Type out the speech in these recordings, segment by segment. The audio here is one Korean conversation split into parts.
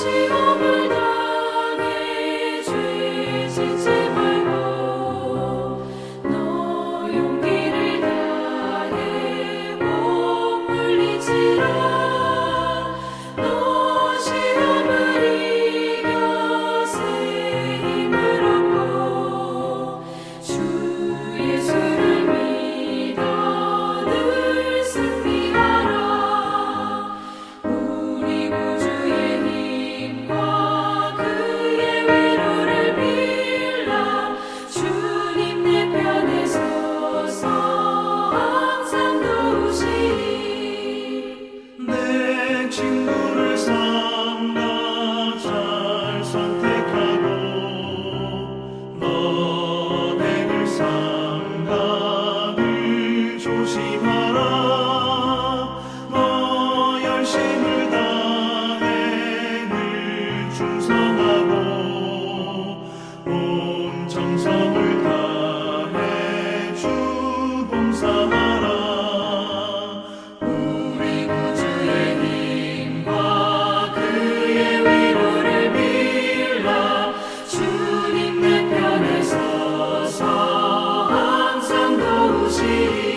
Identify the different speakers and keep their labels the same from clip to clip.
Speaker 1: 시험을 당해 죄 짓지 말고 너 용기를 다해 못 물리치라. 너 시험을 이겨 새 힘을 얻고 주 예수를 믿어 늘 승리하라. 우리 구주의 힘과 그의 위로를 빌라. 주님 내 편에 서서 항상 도우시리.
Speaker 2: 내 친구를 삼가 잘 선택하고 너네를 삼가 늘 조심하라. 너 열심을 다해 늘 충성하고 온 정성을 다해 주 봉사하라. 우리 구주의 힘과 그의 위로를 빌라. 주님 내 편에 서서 항상 도우시리.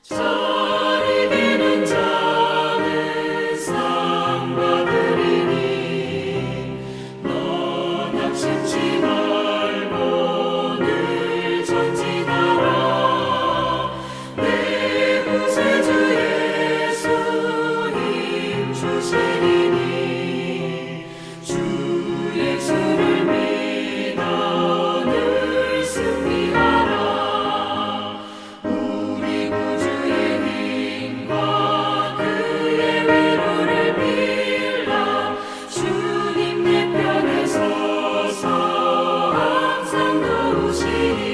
Speaker 2: 잘 이기는 자는 상 받으리니 너 낙심치 말고 늘 전진하라. 내 구세주 예수 힘 주시리니 주 예수를 믿어 늘 승리하라. 우리 구주의 힘과 그의 위로를 빌라. 주님 내 편에 서서 항상 도우시리.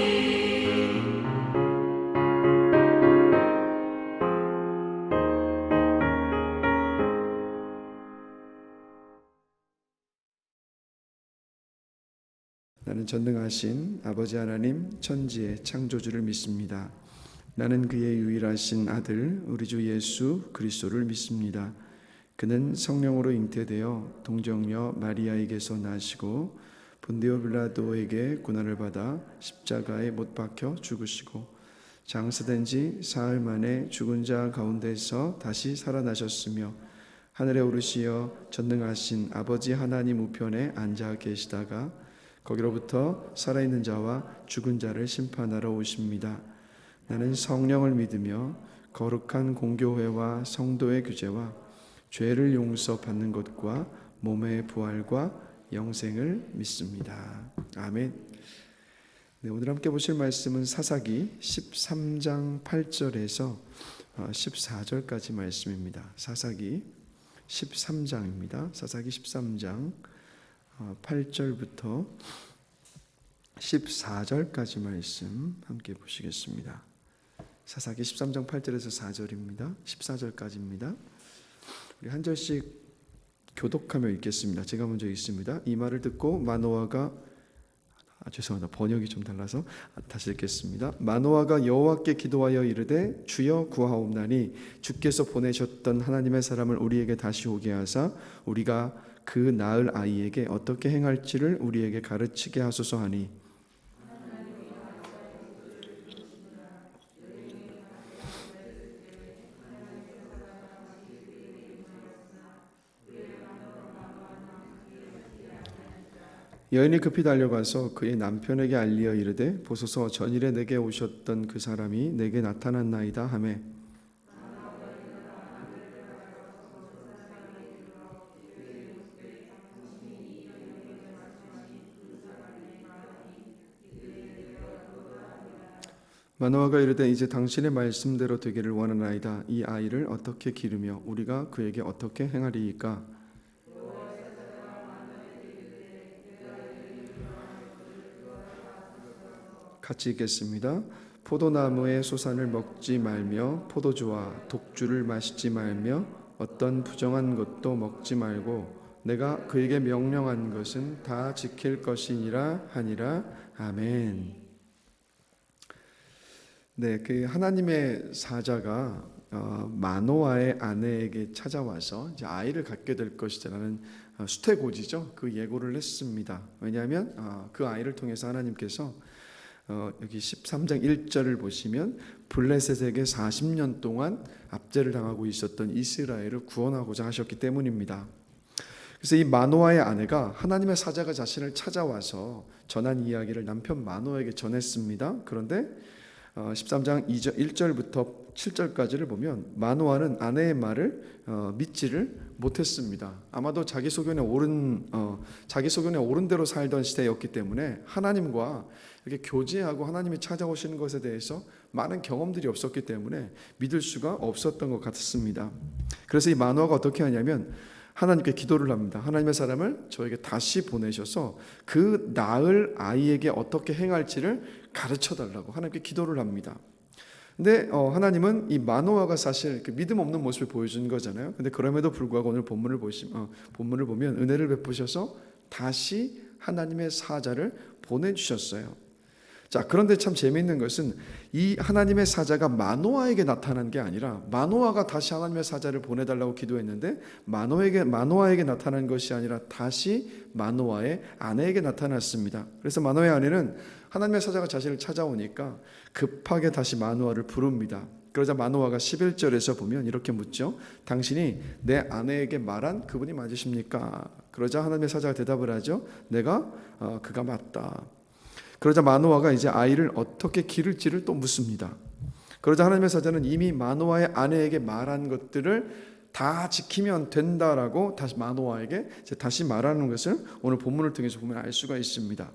Speaker 3: 나는 전능하신 아버지 하나님 천지의 창조주를 믿습니다. 나는 그의 유일하신 아들 우리 주 예수 그리스도를 믿습니다. 그는 성령으로 잉태되어 동정녀 마리아에게서 나시고 본디오 빌라도에게 고난을 받아 십자가에 못 박혀 죽으시고 장사된 지 사흘 만에 죽은 자 가운데서 다시 살아나셨으며 하늘에 오르시어 전능하신 아버지 하나님 우편에 앉아 계시다가 거기로부터 살아있는 자와 죽은 자를 심판하러 오십니다. 나는 성령을 믿으며 거룩한 공교회와 성도의 규제와 죄를 용서받는 것과 몸의 부활과 영생을 믿습니다. 아멘. 네, 오늘 함께 보실 말씀은 사사기 13장 8절에서 14절까지 말씀입니다. 사사기 13장입니다. 사사기 13장 8절부터 14절까지 말씀 함께 보시겠습니다. 사사기 13장 8절에서 4절입니다. 14절까지입니다. 우리 한 절씩 교독하며 읽겠습니다. 제가 먼저 읽습니다. 이 말을 듣고 마노아가 죄송합니다. 번역이 좀 달라서 다시 읽겠습니다. 마노아가 여호와께 기도하여 이르되 주여 구하옵나니 주께서 보내셨던 하나님의 사람을 우리에게 다시 오게 하사 우리가 그 낳을 아이에게 어떻게 행할지를 우리에게 가르치게 하소서 하니 여인이 급히 달려가서 그의 남편에게 알리어 이르되 보소서 전일에 내게 오셨던 그 사람이 내게 나타났나이다 하매 마노아가 이르되 이제 당신의 말씀대로 되기를 원하나이다. 이 아이를 어떻게 기르며 우리가 그에게 어떻게 행하리이까? 같이 읽겠습니다. 포도나무의 소산을 먹지 말며 포도주와 독주를 마시지 말며 어떤 부정한 것도 먹지 말고 내가 그에게 명령한 것은 다 지킬 것이니라 하니라. 아멘. 네, 그 하나님의 사자가 마노아의 아내에게 찾아와서 이제 아이를 갖게 될 것이라는 수태고지죠. 그 예고를 했습니다. 왜냐하면 그 아이를 통해서 하나님께서 여기 13장 1절을 보시면 블레셋에게 40년 동안 압제를 당하고 있었던 이스라엘을 구원하고자 하셨기 때문입니다. 그래서 이 마노아의 아내가 하나님의 사자가 자신을 찾아와서 전한 이야기를 남편 마노아에게 전했습니다. 그런데 13장 1절부터 7절까지를 보면 마노아는 아내의 말을 믿지를 못했습니다. 아마도 자기 소견에 옳은 대로 살던 시대였기 때문에 하나님과 이렇게 교제하고 하나님이 찾아오시는 것에 대해서 많은 경험들이 없었기 때문에 믿을 수가 없었던 것 같습니다. 그래서 이 마노아가 어떻게 하냐면 하나님께 기도를 합니다. 하나님의 사람을 저에게 다시 보내셔서 그 낳을 아이에게 어떻게 행할지를 가르쳐 달라고 하나님께 기도를 합니다. 근데 하나님은 이 마노아가 사실 그 믿음 없는 모습을 보여준 거잖아요. 근데 그럼에도 불구하고 오늘 본문을 보면 은혜를 베푸셔서 다시 하나님의 사자를 보내주셨어요. 자, 그런데 참 재미있는 것은 이 하나님의 사자가 마노아에게 나타난 게 아니라 마노아가 다시 하나님의 사자를 보내달라고 기도했는데 마노아에게 나타난 것이 아니라 다시 마노아의 아내에게 나타났습니다. 그래서 마노아의 아내는 하나님의 사자가 자신을 찾아오니까 급하게 다시 마노아를 부릅니다. 그러자 마노아가 11절에서 보면 이렇게 묻죠. 당신이 내 아내에게 말한 그분이 맞으십니까? 그러자 하나님의 사자가 대답을 하죠. 내가 그가 맞다. 그러자 마노아가 이제 아이를 어떻게 기를지를 또 묻습니다. 그러자 하나님의 사자는 이미 마노아의 아내에게 말한 것들을 다 지키면 된다라고 다시 마노아에게 다시 말하는 것을 오늘 본문을 통해서 보면 알 수가 있습니다.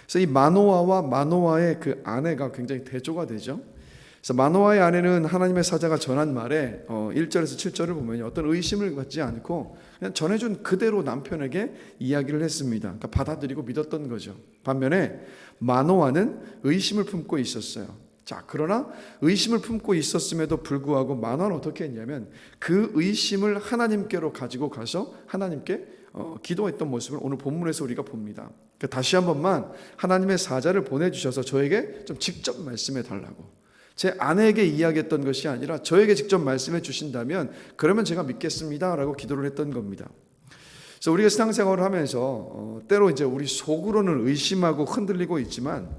Speaker 3: 그래서 이 마노아와 마노아의 그 아내가 굉장히 대조가 되죠. 그래서 마노아의 아내는 하나님의 사자가 전한 말에 1절에서 7절을 보면 어떤 의심을 갖지 않고 그냥 전해준 그대로 남편에게 이야기를 했습니다. 그러니까 받아들이고 믿었던 거죠. 반면에 마노아는 의심을 품고 있었어요. 자, 그러나 의심을 품고 있었음에도 불구하고 마노아는 어떻게 했냐면 그 의심을 하나님께로 가지고 가서 하나님께 기도했던 모습을 오늘 본문에서 우리가 봅니다. 그러니까 다시 한 번만 하나님의 사자를 보내주셔서 저에게 좀 직접 말씀해 달라고, 제 아내에게 이야기했던 것이 아니라 저에게 직접 말씀해 주신다면 그러면 제가 믿겠습니다 라고 기도를 했던 겁니다. 그래서 우리가 신앙생활을 하면서 때로 이제 우리 속으로는 의심하고 흔들리고 있지만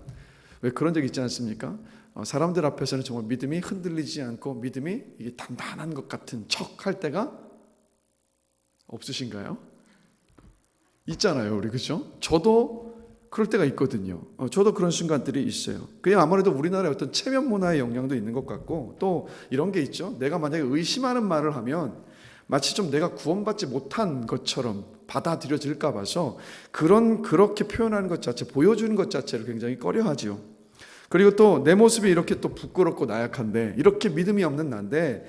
Speaker 3: 왜 그런 적 있지 않습니까? 사람들 앞에서는 정말 믿음이 흔들리지 않고 믿음이 이게 단단한 것 같은 척 할 때가 없으신가요? 있잖아요, 우리. 그죠? 저도 그럴 때가 있거든요. 저도 그런 순간들이 있어요. 그냥 아무래도 우리나라의 어떤 체면 문화의 영향도 있는 것 같고, 또 이런 게 있죠. 내가 만약에 의심하는 말을 하면 마치 좀 내가 구원받지 못한 것처럼 받아들여질까 봐서 그렇게 표현하는 것 자체, 보여주는 것 자체를 굉장히 꺼려하지요. 그리고 또 내 모습이 이렇게 또 부끄럽고 나약한데, 이렇게 믿음이 없는 난데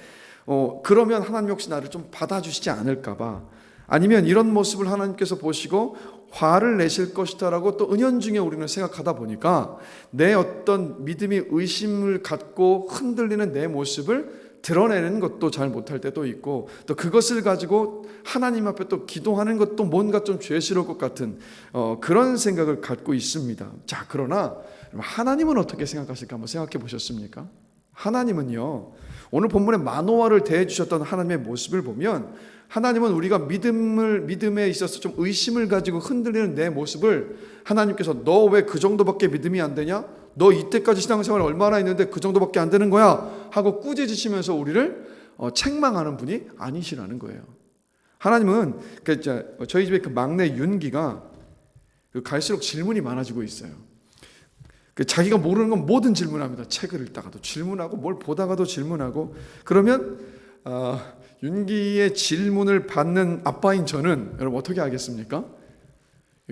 Speaker 3: 그러면 하나님 혹시 나를 좀 받아주시지 않을까 봐, 아니면 이런 모습을 하나님께서 보시고 화를 내실 것이다라고 또 은연중에 우리는 생각하다 보니까 내 어떤 믿음이 의심을 갖고 흔들리는 내 모습을 드러내는 것도 잘 못할 때도 있고, 또 그것을 가지고 하나님 앞에 또 기도하는 것도 뭔가 좀 죄스러울 것 같은 그런 생각을 갖고 있습니다. 자, 그러나 하나님은 어떻게 생각하실까 한번 생각해 보셨습니까? 하나님은요, 오늘 본문에 마노아를 대해 주셨던 하나님의 모습을 보면 하나님은 우리가 믿음에 있어서 좀 의심을 가지고 흔들리는 내 모습을 하나님께서 너 왜 그 정도밖에 믿음이 안 되냐? 너 이때까지 신앙생활 얼마나 했는데 그 정도밖에 안 되는 거야? 하고 꾸짖으시면서 우리를 책망하는 분이 아니시라는 거예요. 하나님은 저희 집에 그 막내 윤기가 갈수록 질문이 많아지고 있어요. 자기가 모르는 건 뭐든 질문합니다. 책을 읽다가도 질문하고 뭘 보다가도 질문하고. 그러면 윤기의 질문을 받는 아빠인 저는 여러분 어떻게 하겠습니까?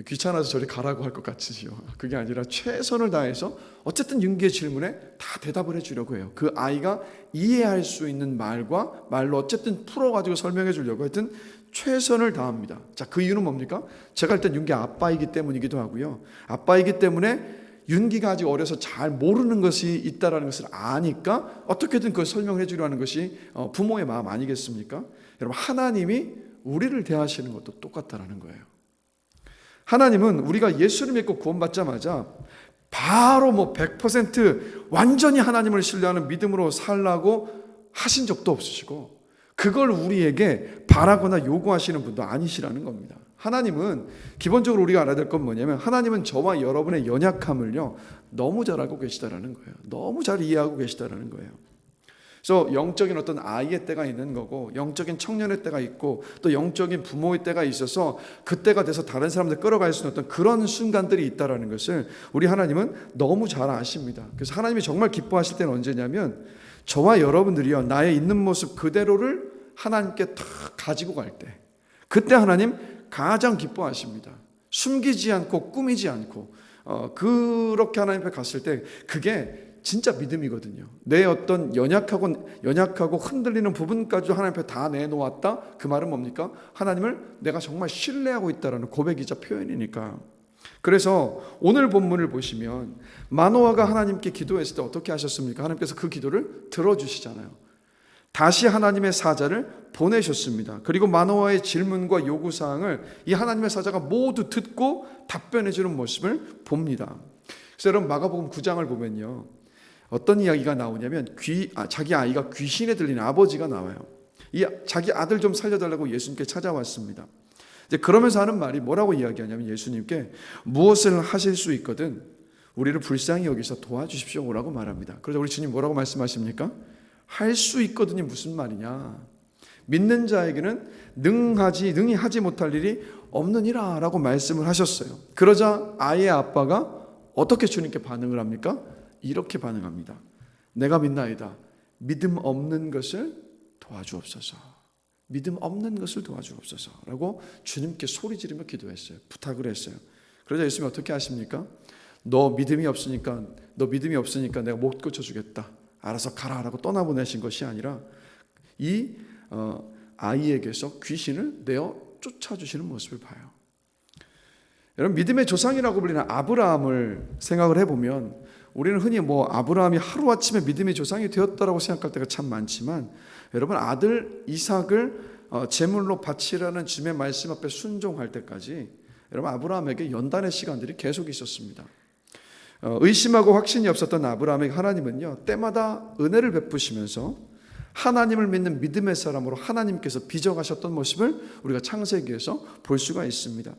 Speaker 3: 귀찮아서 저리 가라고 할 것 같으시죠? 그게 아니라 최선을 다해서 어쨌든 윤기의 질문에 다 대답을 해주려고 해요. 그 아이가 이해할 수 있는 말로 어쨌든 풀어가지고 설명해 주려고 하여튼 최선을 다합니다. 자, 그 이유는 뭡니까? 제가 일단 윤기 아빠이기 때문이기도 하고요. 아빠이기 때문에 윤기가 아직 어려서 잘 모르는 것이 있다는 것을 아니까 어떻게든 그걸 설명해 주려는 것이 부모의 마음 아니겠습니까? 여러분, 하나님이 우리를 대하시는 것도 똑같다라는 거예요. 하나님은 우리가 예수를 믿고 구원받자마자 바로 100% 완전히 하나님을 신뢰하는 믿음으로 살라고 하신 적도 없으시고 그걸 우리에게 바라거나 요구하시는 분도 아니시라는 겁니다. 하나님은 기본적으로 우리가 알아야 될 건 뭐냐면 하나님은 저와 여러분의 연약함을요 너무 잘 알고 계시다라는 거예요. 너무 잘 이해하고 계시다라는 거예요. 그래서 영적인 어떤 아이의 때가 있는 거고 영적인 청년의 때가 있고 또 영적인 부모의 때가 있어서 그 때가 돼서 다른 사람들 끌어갈 수 있는 어떤 그런 순간들이 있다라는 것을 우리 하나님은 너무 잘 아십니다. 그래서 하나님이 정말 기뻐하실 때는 언제냐면 저와 여러분들이요 나의 있는 모습 그대로를 하나님께 다 가지고 갈 때 그때 하나님 가장 기뻐하십니다. 숨기지 않고 꾸미지 않고 그렇게 하나님 앞에 갔을 때 그게 진짜 믿음이거든요. 내 어떤 연약하고 흔들리는 부분까지 하나님 앞에 다 내놓았다. 그 말은 뭡니까? 하나님을 내가 정말 신뢰하고 있다라는 고백이자 표현이니까. 그래서 오늘 본문을 보시면 마노아가 하나님께 기도했을 때 어떻게 하셨습니까? 하나님께서 그 기도를 들어주시잖아요. 다시 하나님의 사자를 보내셨습니다. 그리고 마노아의 질문과 요구사항을 이 하나님의 사자가 모두 듣고 답변해 주는 모습을 봅니다. 그래서 여러분 마가복음 9장을 보면요 어떤 이야기가 나오냐면 자기 아이가 귀신에 들리는 아버지가 나와요. 이 자기 아들 좀 살려달라고 예수님께 찾아왔습니다. 이제 그러면서 하는 말이 뭐라고 이야기하냐면 예수님께 무엇을 하실 수 있거든 우리를 불쌍히 여기서 도와주십시오라고 말합니다. 그래서 우리 주님 뭐라고 말씀하십니까? 할 수 있거든이 무슨 말이냐? 믿는 자에게는 능히 하지 못할 일이 없느니라 라고 말씀을 하셨어요. 그러자 아이의 아빠가 어떻게 주님께 반응을 합니까? 이렇게 반응합니다. 내가 믿나이다. 믿음 없는 것을 도와주옵소서. 믿음 없는 것을 도와주옵소서 라고 주님께 소리 지르며 기도했어요. 부탁을 했어요. 그러자 예수님이 어떻게 하십니까? 너 믿음이 없으니까 내가 못 고쳐주겠다. 알아서 가라 라고 떠나보내신 것이 아니라 이 아이에게서 귀신을 내어 쫓아주시는 모습을 봐요. 여러분 믿음의 조상이라고 불리는 아브라함을 생각을 해보면 우리는 흔히 아브라함이 하루아침에 믿음의 조상이 되었다라고 생각할 때가 참 많지만 여러분 아들 이삭을 제물로 바치라는 주님의 말씀 앞에 순종할 때까지 여러분 아브라함에게 연단의 시간들이 계속 있었습니다. 의심하고 확신이 없었던 아브라함에게 하나님은요 때마다 은혜를 베푸시면서 하나님을 믿는 믿음의 사람으로 하나님께서 빚어가셨던 모습을 우리가 창세기에서 볼 수가 있습니다.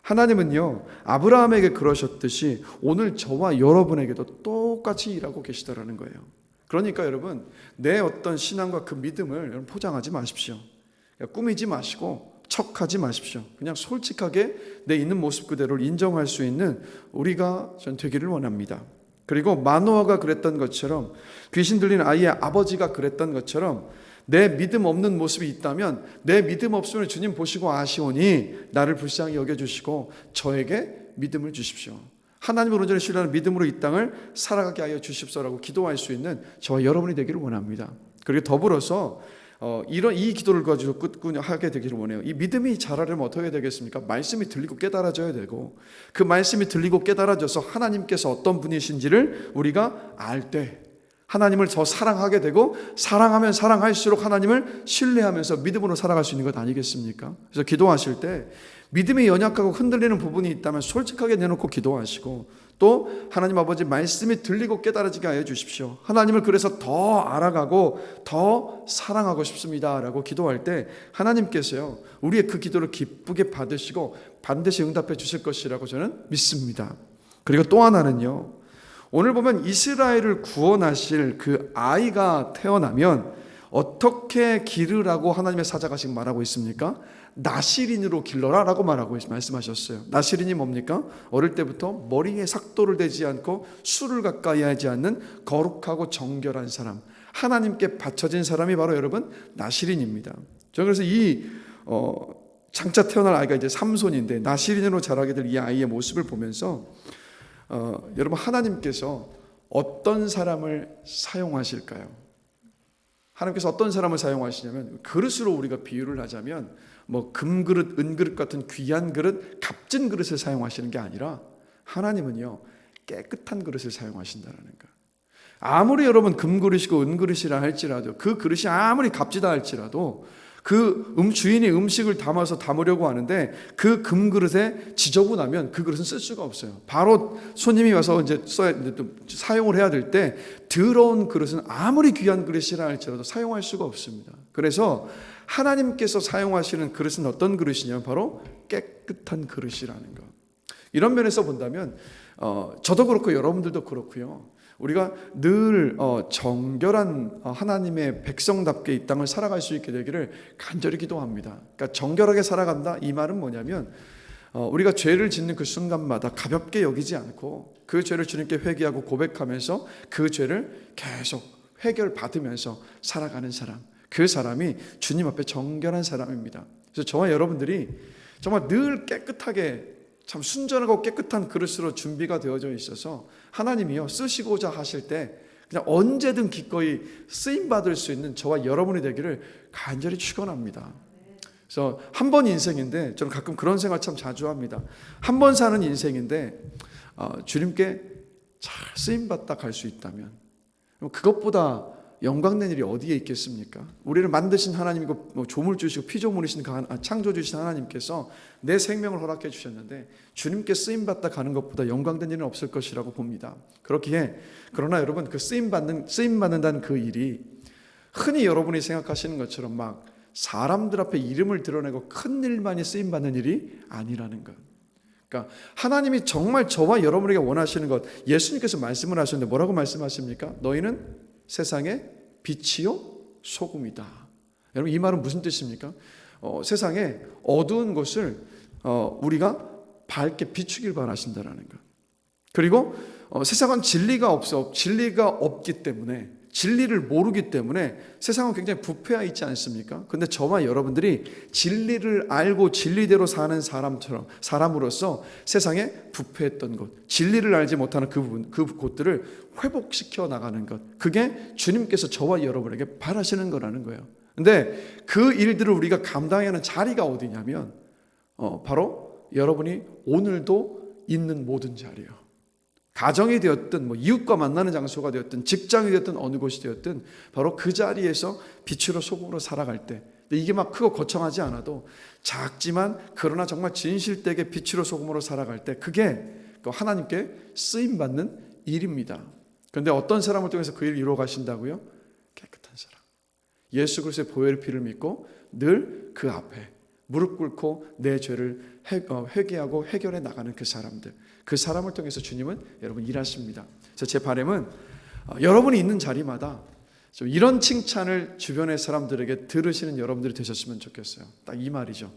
Speaker 3: 하나님은요 아브라함에게 그러셨듯이 오늘 저와 여러분에게도 똑같이 일하고 계시다라는 거예요. 그러니까 여러분 내 어떤 신앙과 그 믿음을 여러분 포장하지 마십시오. 꾸미지 마시고 척하지 마십시오. 그냥 솔직하게 내 있는 모습 그대로를 인정할 수 있는 우리가 전 되기를 원합니다. 그리고 마노아가 그랬던 것처럼 귀신 들린 아이의 아버지가 그랬던 것처럼 내 믿음 없는 모습이 있다면 내 믿음 없음을 주님 보시고 아시오니 나를 불쌍히 여겨주시고 저에게 믿음을 주십시오. 하나님을 온전히 신뢰하는 믿음으로 이 땅을 살아가게 하여 주십시오라고 기도할 수 있는 저와 여러분이 되기를 원합니다. 그리고 더불어서 이 기도를 가지고 꾸준히 하게 되기를 원해요. 이 믿음이 자라려면 어떻게 되겠습니까? 말씀이 들리고 깨달아져야 되고 그 말씀이 들리고 깨달아져서 하나님께서 어떤 분이신지를 우리가 알 때 하나님을 더 사랑하게 되고 사랑하면 사랑할수록 하나님을 신뢰하면서 믿음으로 살아갈 수 있는 것 아니겠습니까? 그래서 기도하실 때 믿음이 연약하고 흔들리는 부분이 있다면 솔직하게 내놓고 기도하시고 또 하나님 아버지 말씀이 들리고 깨달아지게 하여 주십시오. 하나님을 그래서 더 알아가고 더 사랑하고 싶습니다 라고 기도할 때 하나님께서요 우리의 그 기도를 기쁘게 받으시고 반드시 응답해 주실 것이라고 저는 믿습니다. 그리고 또 하나는요 오늘 보면 이스라엘을 구원하실 그 아이가 태어나면 어떻게 기르라고 하나님의 사자가 지금 말하고 있습니까? 나시린으로 길러라 라고 말씀하셨어요. 나시린이 뭡니까? 어릴 때부터 머리에 삭도를 대지 않고 술을 가까이 하지 않는 거룩하고 정결한 사람, 하나님께 바쳐진 사람이 바로 여러분 나시린입니다. 저는 그래서 이 장차 태어날 아이가 이제 삼손인데 나시린으로 자라게 될 이 아이의 모습을 보면서 여러분 하나님께서 어떤 사람을 사용하실까요? 하나님께서 어떤 사람을 사용하시냐면 그릇으로 우리가 비유를 하자면 금그릇, 은그릇 같은 귀한 그릇, 값진 그릇을 사용하시는 게 아니라 하나님은요 깨끗한 그릇을 사용하신다는 거. 아무리 여러분 금그릇이고 은그릇이라 할지라도 그 그릇이 아무리 값지다 할지라도 그 주인이 음식을 담으려고 하는데 그 금그릇에 지저분하면 그 그릇은 쓸 수가 없어요. 바로 손님이 와서 이제 사용을 해야 될 때 더러운 그릇은 아무리 귀한 그릇이라 할지라도 사용할 수가 없습니다. 그래서 하나님께서 사용하시는 그릇은 어떤 그릇이냐면 바로 깨끗한 그릇이라는 것. 이런 면에서 본다면 저도 그렇고 여러분들도 그렇고요. 우리가 늘 정결한 하나님의 백성답게 이 땅을 살아갈 수 있게 되기를 간절히 기도합니다. 그러니까 정결하게 살아간다, 이 말은 뭐냐면 우리가 죄를 짓는 그 순간마다 가볍게 여기지 않고 그 죄를 주님께 회개하고 고백하면서 그 죄를 계속 해결받으면서 살아가는 사람, 그 사람이 주님 앞에 정결한 사람입니다. 그래서 저와 여러분들이 정말 늘 깨끗하게, 참 순전하고 깨끗한 그릇으로 준비가 되어져 있어서 하나님이요 쓰시고자 하실 때 그냥 언제든 기꺼이 쓰임받을 수 있는 저와 여러분이 되기를 간절히 축원합니다. 그래서 한 번 인생인데, 저는 가끔 그런 생각 참 자주 합니다. 한 번 사는 인생인데 주님께 잘 쓰임받다 갈 수 있다면 그것보다 영광된 일이 어디에 있겠습니까? 우리를 만드신 하나님이고 조물 주시고 피조물이신 창조주신 하나님께서 내 생명을 허락해 주셨는데 주님께 쓰임받다 가는 것보다 영광된 일은 없을 것이라고 봅니다. 그렇기에 그러나 여러분, 그 쓰임받는다는 그 일이 흔히 여러분이 생각하시는 것처럼 막 사람들 앞에 이름을 드러내고 큰 일만이 쓰임받는 일이 아니라는 것. 그러니까 하나님이 정말 저와 여러분에게 원하시는 것, 예수님께서 말씀을 하셨는데 뭐라고 말씀하십니까? 너희는 세상의 빛이요 소금이다. 여러분, 이 말은 무슨 뜻입니까? 세상에 어두운 곳을 우리가 밝게 비추길 바라신다라는 것. 그리고 세상은 진리가 없기 때문에, 진리를 모르기 때문에 세상은 굉장히 부패해 있지 않습니까? 근데 저와 여러분들이 진리를 알고 진리대로 사는 사람으로서 세상에 부패했던 곳, 진리를 알지 못하는 그 곳들을 회복시켜 나가는 것, 그게 주님께서 저와 여러분에게 바라시는 거라는 거예요. 근데 그 일들을 우리가 감당해야 하는 자리가 어디냐면 바로 여러분이 오늘도 있는 모든 자리예요. 가정이 되었든 이웃과 만나는 장소가 되었든 직장이 되었든 어느 곳이 되었든 바로 그 자리에서 빛으로 소금으로 살아갈 때, 이게 막 크고 거창하지 않아도 작지만 그러나 정말 진실되게 빛으로 소금으로 살아갈 때 그게 하나님께 쓰임받는 일입니다. 그런데 어떤 사람을 통해서 그 일을 이루어 가신다고요? 깨끗한 사람, 예수 그리스도의 보혈의 피를 믿고 늘 그 앞에 무릎 꿇고 내 죄를 회개하고 해결해 나가는 그 사람들, 그 사람을 통해서 주님은 여러분 일하십니다. 그래서 제 바람은 여러분이 있는 자리마다 좀 이런 칭찬을 주변의 사람들에게 들으시는 여러분들이 되셨으면 좋겠어요. 딱 이 말이죠.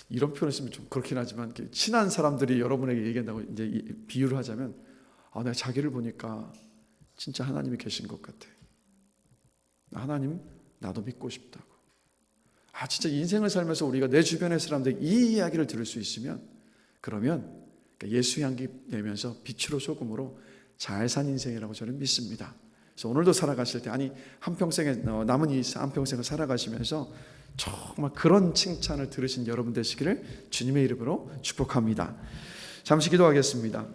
Speaker 3: 이런 표현을 쓰면 좀 그렇긴 하지만 친한 사람들이 여러분에게 얘기한다고 이제 비유를 하자면 내가 자기를 보니까 진짜 하나님이 계신 것 같아. 하나님 나도 믿고 싶다고. 진짜 인생을 살면서 우리가 내 주변의 사람들이 이 이야기를 들을 수 있으면 그러면 예수 향기 내면서 빛으로 소금으로 잘 산 인생이라고 저는 믿습니다. 그래서 오늘도 살아가실 때 한평생에 남은 이 한평생을 살아가시면서 정말 그런 칭찬을 들으신 여러분 되시기를 주님의 이름으로 축복합니다. 잠시 기도하겠습니다.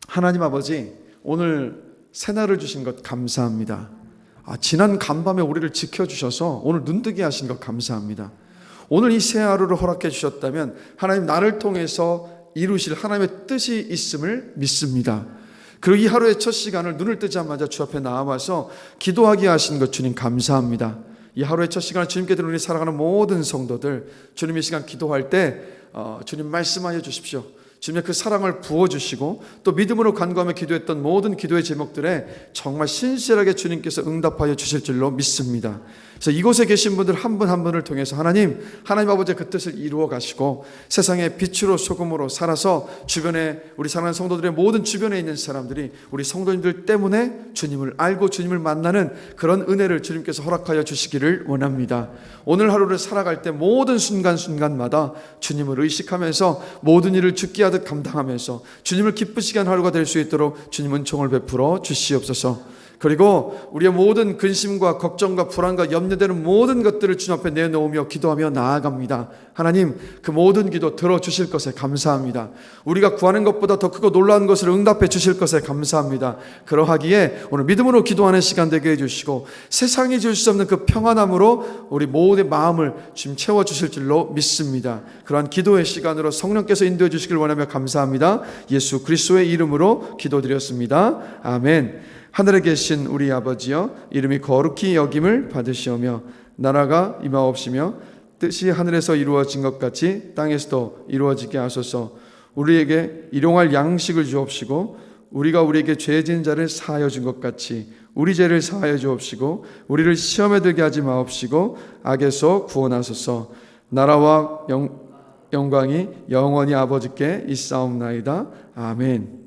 Speaker 3: 하나님 아버지, 오늘 새날을 주신 것 감사합니다. 지난 간밤에 우리를 지켜주셔서 오늘 눈뜨게 하신 것 감사합니다. 오늘 이 새 하루를 허락해 주셨다면 하나님 나를 통해서 이루실 하나님의 뜻이 있음을 믿습니다. 그리고 이 하루의 첫 시간을 눈을 뜨자마자 주 앞에 나와서 기도하게 하신 것 주님 감사합니다. 이 하루의 첫 시간을 주님께 드리는 살아가는 모든 성도들, 주님 이 시간 기도할 때 주님 말씀하여 주십시오. 주님의 그 사랑을 부어주시고 또 믿음으로 간구하며 기도했던 모든 기도의 제목들에 정말 신실하게 주님께서 응답하여 주실 줄로 믿습니다. 그래서 이곳에 계신 분들 한 분 한 분을 통해서 하나님 아버지의 그 뜻을 이루어 가시고 세상의 빛으로 소금으로 살아서 주변에 우리 사랑하는 성도들의 모든 주변에 있는 사람들이 우리 성도님들 때문에 주님을 알고 주님을 만나는 그런 은혜를 주님께서 허락하여 주시기를 원합니다. 오늘 하루를 살아갈 때 모든 순간순간마다 주님을 의식하면서 모든 일을 죽게 하듯 감당하면서 주님을 기쁘시게 하는 하루가 될 수 있도록 주님 은총을 베풀어 주시옵소서. 그리고 우리의 모든 근심과 걱정과 불안과 염려되는 모든 것들을 주님 앞에 내놓으며 기도하며 나아갑니다. 하나님, 그 모든 기도 들어주실 것에 감사합니다. 우리가 구하는 것보다 더 크고 놀라운 것을 응답해 주실 것에 감사합니다. 그러하기에 오늘 믿음으로 기도하는 시간 되게 해주시고 세상이 줄 수 없는 그 평안함으로 우리 모든 마음을 주님 채워주실 줄로 믿습니다. 그러한 기도의 시간으로 성령께서 인도해 주시길 원하며 감사합니다. 예수 그리스도의 이름으로 기도드렸습니다. 아멘. 하늘에 계신 우리 아버지여, 이름이 거룩히 여김을 받으시오며 나라가 임하옵시며 뜻이 하늘에서 이루어진 것 같이 땅에서도 이루어지게 하소서. 우리에게 일용할 양식을 주옵시고 우리가 우리에게 죄 지은 자를 사하여 준 것 같이 우리 죄를 사하여 주옵시고 우리를 시험에 들게 하지 마옵시고 악에서 구원하소서. 나라와 영광이 영원히 아버지께 있사옵나이다. 아멘.